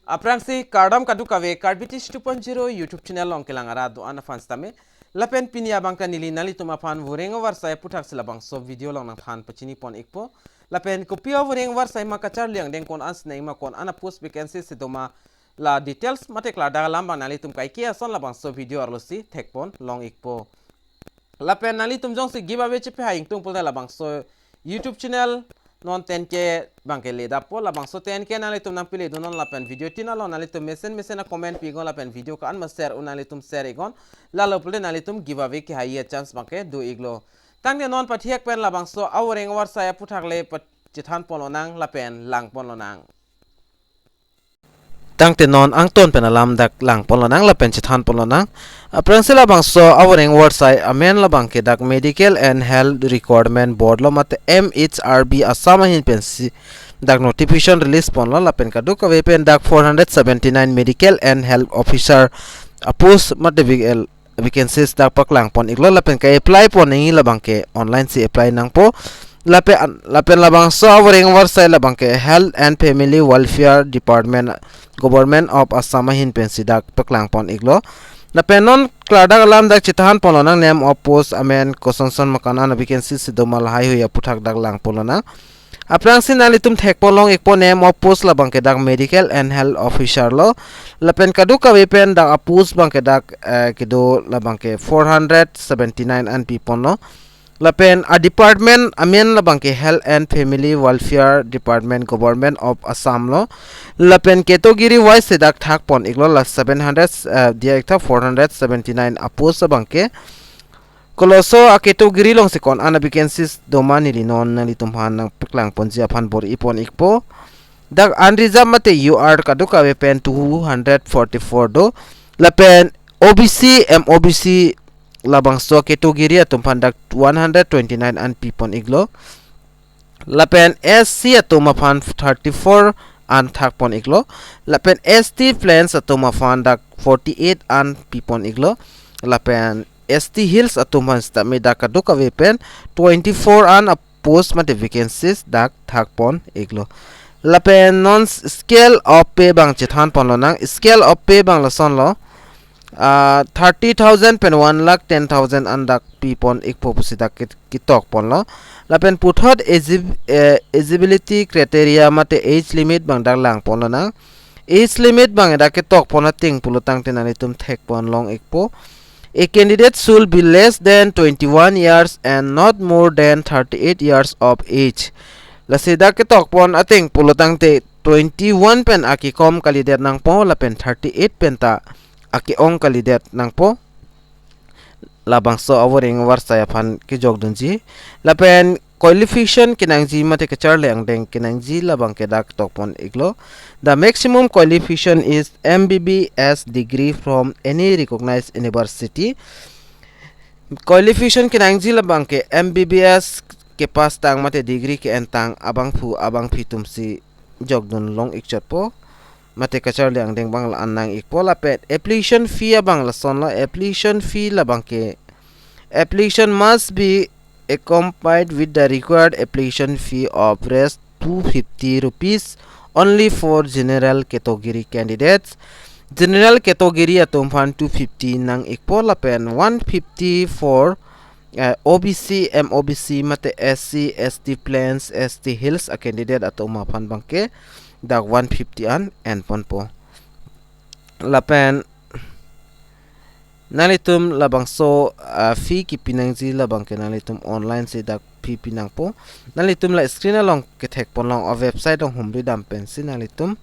Aprangsi KARDOM kadukawe Karbitis 2.0 YouTube channel long kelangara do ana fans tame lapen pinia bangka nili nali tumapan VORENG AWARSAI puthak silabangso video long nang phan pachini pon ikpo lapen kopio VORENG AWARSAI makachar liang deng kon ans nei ma kon ana post vacancies sidoma la details matekla dalam bang nali tum kai kia son labangso video arlosi thekpon long ikpo lapen nali tum jong si giveaway chepe haing tung pulda labangso YouTube channel non 10k bangke leda po labangso 10k nali tum nampili do non lapen video tina lo nali tum mesen na comment pigon lapen video ka an ma share unali tum share igon lalo pulde nali tum giveaway ki haiya chance bangke do iglo tangde non pathiak pen labangso VORENG AWARSAI puthak le chithan polonang lapen lang polonang tangte non ang ton penalam dak lang polonang lapen chithan polonang aprangse labangso VORENG AWARSAI amen labangke dak medical and health recruitment board lo mate MHRB Assam hin pensi dak notification release pon lo lapen kaduk ka pen dak 479 medical and health officer post mate vacancies dak paklang pon iglo lapen ka apply pon ni labangke online si apply nang po lapen labangso VORENG AWARSAI labangke health and family welfare department government of Assam hin pensi dak paklang pon iglo lapen non klada alam dak chitahan polonang name of post amen kosonson makana na vacancy sidomal hai huya puthak dak lang polona aprang sinali tum thek polong ekpo name of post labangke dak medical and health officer lo lapen kadu ka wepen dak apus bangke dak kido labangke 479 an people no lapen a department amen labangke health and family welfare department government of Assam lo lapen category wise dak thak pon iglo la 700 dia ekta 479 apos bangke koloso a category long sikon ana vacancies domani linon nali tumhan nang piklang ponji aphan bor ipon ikpo dak unreserved mate UR kaduka wepen 244 do lapen OBC MOBC labangso category atum pandak 129 an people iglo lapen SC atum aphan 34 an thak pon iglo lapen ST plans atum aphan dak 48 an people iglo lapen ST hills atum han stame dak kaduka wepen 24 an post mate vacancies dak thak pon iglo lapen non scale of pay bang chithan pon lo nang scale of pay bang la son lo 30,000 pen 1,10,000 andak pipon ikpo pusida kitok pon lo lapen puthot eligibility criteria mate age limit bang dak lang pon lo na age limit bang dak kitok pon ting pulutang tenani tum thek pon long ikpo a candidate should be less than 21 years and not more than 38 years of age lasida kitok pon ating pulutang te 21 pen akikom kalidet nang po lapen 38 pen ta aki ong kalidet nang po labangso VORENG AWARSAI aphan ki jogdunji lapen qualification kinangji mate kachar le ang deng kinangji labangke dak tokpon iglo the maximum qualification is MBBS degree from any recognized university qualification kinangji labangke MBBS ke pas tang mate degree ke entang abang phi tumsi jogdun long ikchat po mate kachar le ang deng bang la anang ikpo lapet application fee abang la son la application fee la bangke application must be accompanied with the required application fee of rest 250 rupees only for general category candidates general category atum fan 250 nang ikpo lapen 150 for OBC MOBC mate SC ST plans ST hills a candidate atum fan bangke dak 150 an en pon po lapen nalitum labangso fee ki pinangji labangke nalitum online se dak fee pinang po nalitum la screen along ke thek pon long a website ong humri dam pensi nalitum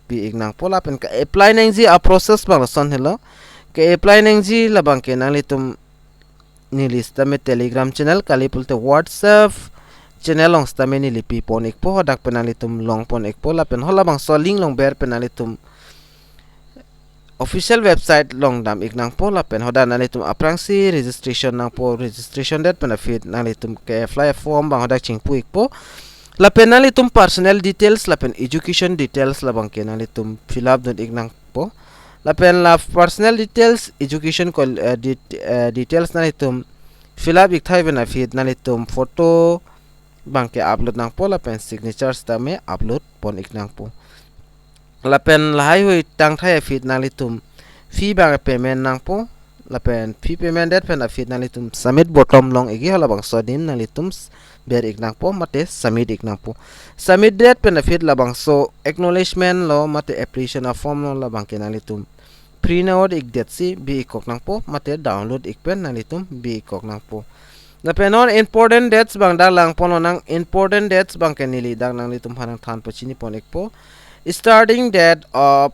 pi ignang po lapen ka apply nangji a process bang son hello ke apply nangji labangke nalitum ni lista me telegram channel kalipulte whatsapp channel long stameni lipi pon ikpo hodak penalitum long pon ikpo lapen hola bang so link long ber penalitum official website long dam iknang po lapen hoda nalitum aprangsi registration nang po registration date benefit nalitum ke fly form bang hodak chingpu ikpo lapen nalitum personal details lapen education details labang ke nalitum fill up dot iknang po lapen la personal details education details nalitum fill up ikthai benefit nalitum photo bangke upload nang po lapen signatures tame upload pon iknang po lapen lahai hui tang thai fit nalitum fee bang payment nang po lapen fee payment det pen fit nalitum submit bottom long igi hala bang so din nalitum ber ignang po mate submit ignang po submit det pen fit labang so acknowledgement lo mate application a form lo labang kenalitum pre-node ik det si bi ikok nang po mate download ik pen nalitum bi ikok nang po lapen on important dates bang dalang pono nang important dates bang kenili dang nang litum hanang than pachini pon ik po starting date of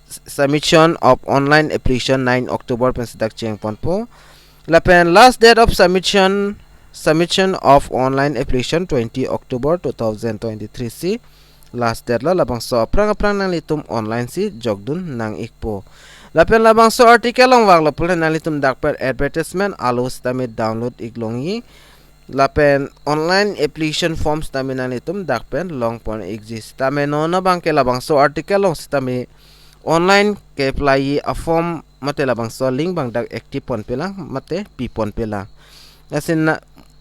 submission of online application 9 October pensidak cheng ponpo lapen last date of submission of online application 20 October 2023 si last date la labang so prang nang litum online si jogdun nang ikpo lapen labang so article long wang lapul nang litum dakper advertisement alus tamit download iglongi lapen online application forms tami nalitum dakpen long pon exist tami nona bang ke labang so article long tami online ke apply a form mate labang so link bang dak active pon pelang mate pi pon pelang asin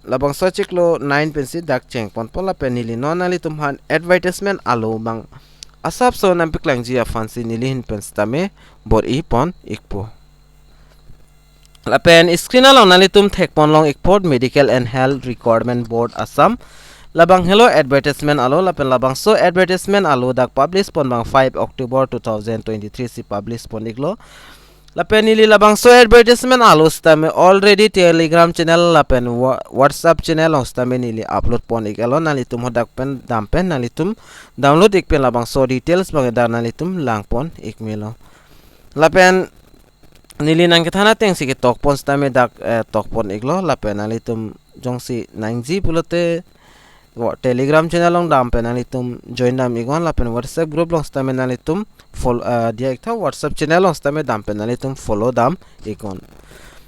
labang so chiklo 9 pensi dak cheng pon pola penili nona litum han advertisement alo bang asap so nam paklang ji afansi nilihin pens tami bor I pon ikpo lapen screen along nalitum thek pon long export medical and health recruitment board Assam labang hello advertisement alo lapen labang so advertisement alo dak publish pon bang 5 October 2023 si publish pon iglo lapen nili labang so advertisement alo stame already telegram channel lapen whatsapp channel ong stame nili upload pon iglo nalitum hodak pen dampen nalitum download ikpen labang so details bang dar nalitum lang pon ikmelo lapen nili nang kithana teng si tok pon stame dak tok pon iglo lapen nalitum jongsi 9G pulote telegram channel long dam pen nalitum join dam igon lapen whatsapp group long stame nalitum follow dia ekta whatsapp channel long stame dam pen nalitum follow dam igon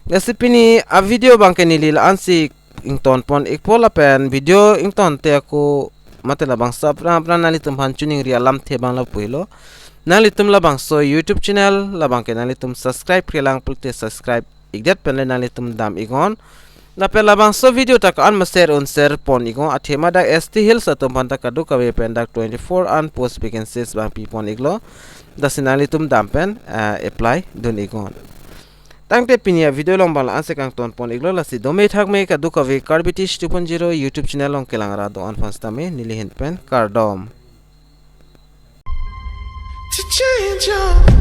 resipini a video bangke nili ansi ington pon ikpo lapen video ington te aku matela bang sapra nalitum hanchuning ria lam the bang la puilo nalitum labang so YouTube channel labang ke nalitum subscribe kelang pulte subscribe igdet pen nalitum dam igon lapel labang so video tak an share on share pon igon athema da ST Hills atom panta kadu kawe pen dak 24 an post vacancies bang pi pon iglo dasinalitum dam pen apply dun igon tangte pinia video long bang anse kang ton pon iglo lasi dome thak me kadu kawe karbitish 2.0 YouTube channel long kelang ra do an fastame nilihin pen KARDOM to change your